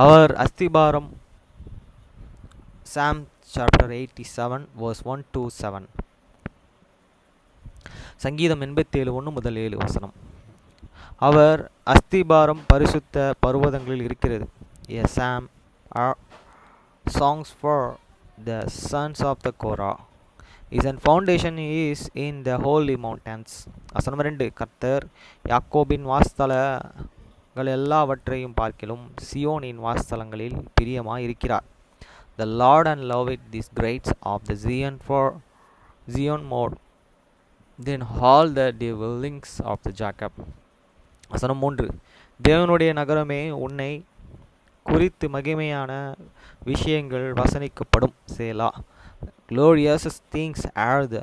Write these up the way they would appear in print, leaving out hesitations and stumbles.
அவர் அஸ்திபாரம் சாம் chapter 87 verse 1 to 7. சங்கீதம் 87 1 முதல் 7 வசனம். அவர் அஸ்திபாரம் பரிசுத்த பர்வதங்களில் இருக்கிறது. A psalm are songs for the sons of the Korah. His foundation is in the holy mountains. வசனம் 2. கர்த்தர் யாக்கோபின் வாசஸ்தலங்கள் எல்லாவற்றையும் பார்க்கிலும் சியோனின் வாசஸ்தலங்களில் பிரியமாய் இருக்கிறார். The Lord and love it these greats of the Zion more than all the dwellings of the Jacob. வசனம் 3. தேவனுடைய நகரமே, உன்னை குறித்து மகிமையான விஷயங்கள் வசனிக்கப்படும். சேலா. Glorious things are the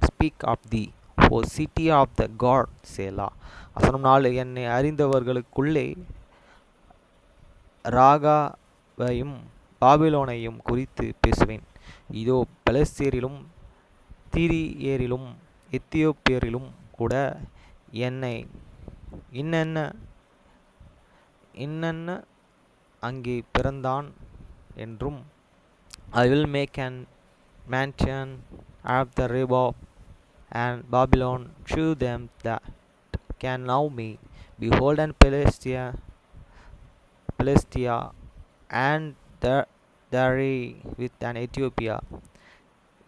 speak of thee, O city of the God. சேலா. வசனம் 4. என்னை அறிந்தவர்களுக்குள்ளே ராகாவையும் பாபிலோனையும் குறித்து பேசுவேன். இதோ பெலிஸ்தியரிலும் தீரியரிலும் எத்தியோப்பியரிலும் கூட என்னை இன்னென்ன அங்கே பிறந்தான் என்றும், I will make an mansion of the river and Babylon show them that can know me. Behold, and Philistia and there with an Ethiopia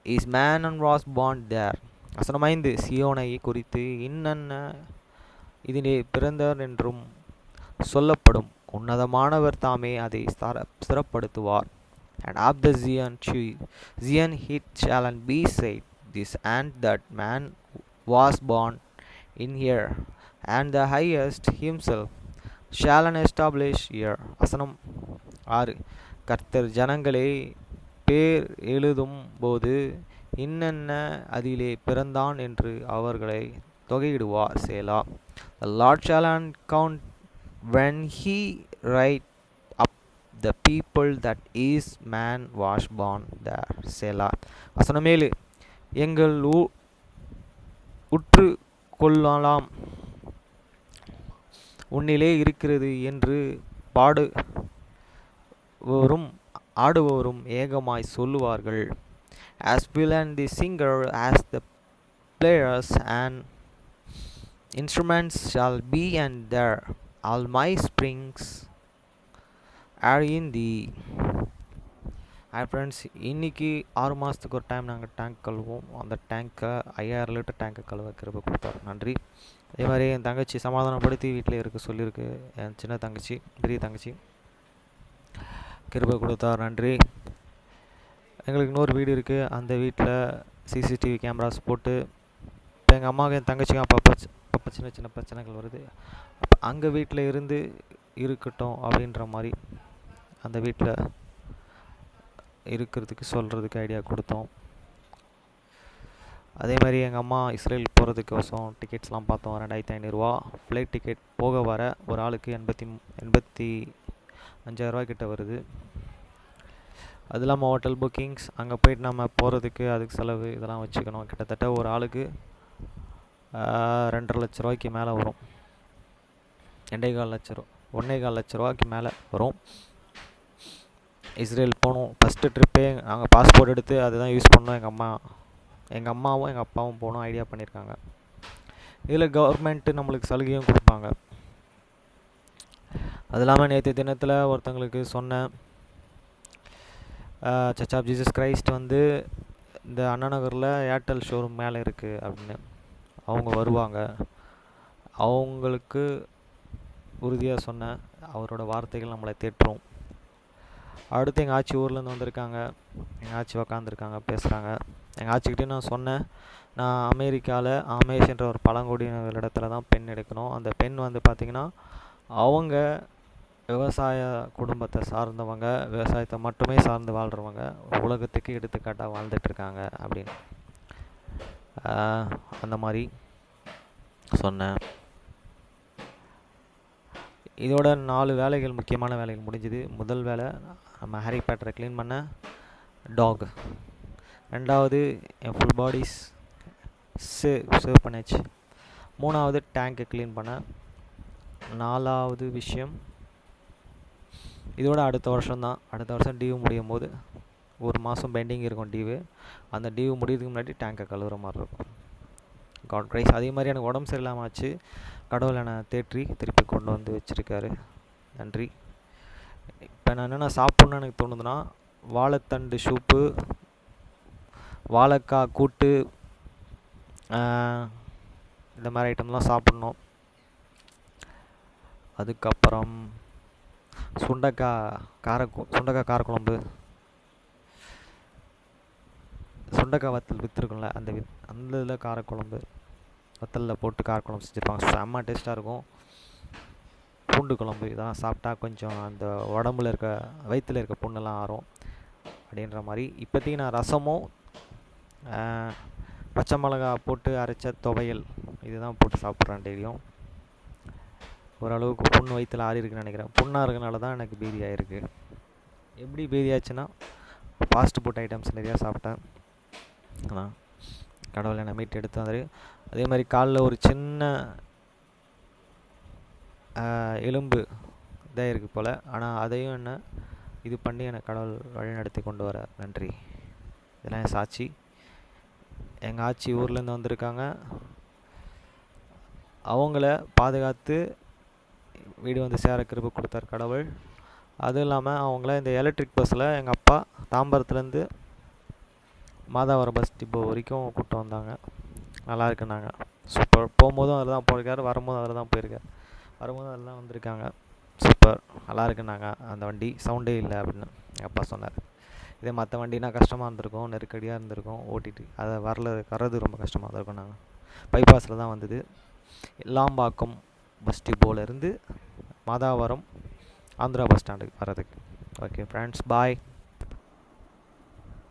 is man and was born there. வசனம் 5. சியோனை குறித்து இன்னென்ன இதிலே பிறந்தார் என்றும் சொல்லப்படும். உன்னதமானவர் தாமே அதை ஸ்திரப்படுத்துவார். And of the Zion it shall be said, this and that man was born in here, and the highest himself shall establish here. வசனம் 6. கர்த்தர் ஜனங்களை பேர் எழுதும் போது இன்னென்ன அதிலே பிறந்தான் என்று அவர்களை தொகையிடுவார். சேலா. The Lord shall count when he write up the people that is man was born there. சேலா. வசனம் 7. எங்கள் உற்று கொள்ளலாம் உன்னிலே இருக்கிறது என்று ஆடுபவரும் ஏகமாய் சொல்லுவார்கள். As will and the singer as the players and instruments shall be, and there all my springs are in thee. Hi friends, இன்றைக்கி 6 மாதத்துக்கு ஒரு டைம் நாங்கள் டேங்க் கழுவோம். அந்த டேங்க்கை 5000 லிட்டர் டேங்க்கை கழுவ கிருபை கொடுத்தாரு. நன்றி. அதே மாதிரி என் தங்கச்சி சமாதானப்படுத்தி வீட்டில் இருக்க சொல்லியிருக்கு. என் சின்ன தங்கச்சி, பெரிய தங்கச்சி கிருபை கொடுத்தார். நன்றி. எங்களுக்கு இன்னொரு வீடு இருக்குது. அந்த வீட்டில் சிசிடிவி கேமராஸ் போட்டு இப்போ எங்கள் அம்மாவுக்கு என் தங்கச்சிக்கும் அப்பப்போ சின்ன சின்ன பிரச்சனைகள் வருது. அப்போ அங்கே வீட்டில் இருந்து இருக்கட்டும் அப்படின்ற மாதிரி அந்த வீட்டில் இருக்கிறதுக்கு சொல்கிறதுக்கு ஐடியா கொடுத்தோம். அதே மாதிரி எங்கள் அம்மா இஸ்ரேல் போகிறதுக்கோசம் டிக்கெட்ஸ்லாம் பார்த்தோம். 2500 ரூபா ஃப்ளைட் டிக்கெட் போக வர ஒரு ஆளுக்கு 85,000 கிட்ட வருது. அது இல்லாமல் ஹோட்டல் புக்கிங்ஸ், அங்கே போய்ட்டு நம்ம போகிறதுக்கு அதுக்கு செலவு இதெல்லாம் வச்சுக்கணும். கிட்டத்தட்ட ஒரு ஆளுக்கு 2.5 லட்ச ரூபாய்க்கு மேலே வரும். 1.25 லட்ச ரூபாய்க்கு மேலே வரும். இஸ்ரேல் போகணும். ஃபஸ்ட்டு ட்ரிப்பே நாங்கள் பாஸ்போர்ட் எடுத்து அதுதான் யூஸ் பண்ணோம். எங்கள் அம்மாவும் எங்கள் அப்பாவும் போகணும் ஐடியா பண்ணியிருக்காங்க. இதில் கவர்மெண்ட்டு நம்மளுக்கு சலுகையும் கொடுப்பாங்க. அது இல்லாமல் நேற்று தினத்தில் ஒருத்தங்களுக்கு சொன்னேன், சர்ச் ஆஃப் ஜீசஸ் கிரைஸ்ட் வந்து இந்த அண்ணா நகரில் ஏர்டெல் ஷோரூம் மேலே இருக்குது அப்படின்னு. அவங்க வருவாங்க. அவங்களுக்கு உறுதியாக சொன்னேன், அவரோட வார்த்தைகள் நம்மளை தேற்றும். அடுத்து எங்கள் ஆச்சி ஊர்லேருந்து வந்திருக்காங்க. எங்கள் ஆச்சி உக்காந்துருக்காங்க, பேசுகிறாங்க. எங்கள் ஆச்சிக்கிட்டே நான் சொன்னேன், நான் அமெரிக்காவில் ஆமேஷ் என்ற ஒரு பழங்குடியினர் இடத்துல தான் பெண் எடுக்கணும். அந்த பெண் வந்து பார்த்திங்கன்னா அவங்க விவசாய குடும்பத்தை சார்ந்தவங்க, விவசாயத்தை மட்டுமே சார்ந்து வாழ்கிறவங்க, உலகத்துக்கு எடுத்துக்காட்டாக வாழ்ந்துட்டுருக்காங்க அப்படின்னு அந்த மாதிரி சொன்னேன். இதோட 4 வேலைகள், முக்கியமான வேலைகள் முடிஞ்சுது. முதல் வேலை நம்ம ஹாரி பாட்டரை க்ளீன் பண்ண டாக். 2வது என் ஃபுல் பாடிஸ் சேவ் பண்ணியாச்சு. 3வது டேங்கை க்ளீன் பண்ண. 4வது விஷயம் இதோட அடுத்த வருஷம் தான், அடுத்த வருஷம் டியூ முடியும் போது ஒரு மாதம் பெண்டிங் இருக்கும் டியூவு. அந்த டியூ முடியறதுக்கு முன்னாடி டேங்கை கழுவுற மாதிரி இருக்கும். God Christ. அதே மாதிரி எனக்கு உடம்பு சரியில்லாமல் ஆச்சு, கடவுள் என்னை தேற்றி திருப்பி கொண்டு வந்து வச்சுருக்காரு. நன்றி. இப்போ நான் என்னென்ன சாப்பிட்ணுன்னு எனக்கு தோணுதுன்னா, வாழைத்தண்டு சூப்பு, வாழைக்காய் கூட்டு, இந்த மாதிரி ஐட்டம்லாம் சாப்பிட்ணும். அதுக்கப்புறம் சுண்டைக்காய் காரக்குழம்பு, சுண்டைக்காய் வத்தல் விற்றுருக்கும்ல, அந்த இதில் காரக்குழம்பு, வத்தலில் போட்டு காரக்குழம்பு செஞ்சுருப்பாங்க, செம்ம டேஸ்ட்டாக இருக்கும். பூண்டு குழம்பு, இதெல்லாம் சாப்பிட்டா கொஞ்சம் அந்த உடம்புல இருக்க வயிற்றில் இருக்க புண்ணெல்லாம் ஆறும் அப்படின்ற மாதிரி. இப்போதைக்கு நான் ரசமும் பச்சை மிளகா போட்டு அரைச்ச துவையல் இதுதான் போட்டு சாப்பிட்றேன் டெய்லியும். ஓரளவுக்கு புண் வயிற்றில் ஆறி இருக்குன்னு நினைக்கிறேன். புண்ணாக இருக்கனால தான் எனக்கு பேதி ஆகிருக்கு. எப்படி பேதி ஆச்சுன்னா, ஃபாஸ்ட் ஃபுட் ஐட்டம்ஸ் நிறையா சாப்பிட்டேன். அதான் கடவுளை என்னை மீட்டு எடுத்து வந்தார். அதே மாதிரி காலில் ஒரு சின்ன எலும்பு இதாக இருக்குது போல், ஆனால் அதையும் என்ன இது பண்ணி என்னை கடவுள் வழிநடத்தி கொண்டு வர நன்றி. இதெல்லாம் என் சாட்சி. எங்கள் ஆச்சி ஊர்லேருந்து வந்திருக்காங்க, அவங்கள பாதுகாத்து வீடு வந்து சேர கிருபை கொடுத்தார் கடவுள். அதுவும் இல்லாமல் அவங்கள இந்த எலக்ட்ரிக் பஸ்ஸில் எங்கள் அப்பா தாம்பரத்துலேருந்து மாதாவரம் பஸ் டிப்போ வரைக்கும் கூப்பிட்டு வந்தாங்க. நல்லா இருக்குன்னாங்க. சூப்பர். போகும்போதும் அதில் தான் போயிருக்காரு, வரும்போதும் அதில் தான் போயிருக்கார். வரும்போதும் அதில் தான் வந்திருக்காங்க. சூப்பர், நல்லா இருக்குன்னாங்க. அந்த வண்டி சவுண்டே இல்லை அப்படின்னு எங்கள் அப்பா சொன்னார். இதே மற்ற வண்டினா கஷ்டமாக இருந்திருக்கும், நெருக்கடியாக இருந்திருக்கும் ஓட்டிகிட்டு, அதை வர்றது ரொம்ப கஷ்டமாக இருந்திருக்கும். நாங்கள் பைபாஸில் தான் வந்தது. லாம்பாக்கம் பஸ் டிப்போலேருந்து மாதாவரம் ஆந்திரா பஸ் ஸ்டாண்டுக்கு வர்றதுக்கு. ஓகே ஃப்ரெண்ட்ஸ், பாய்.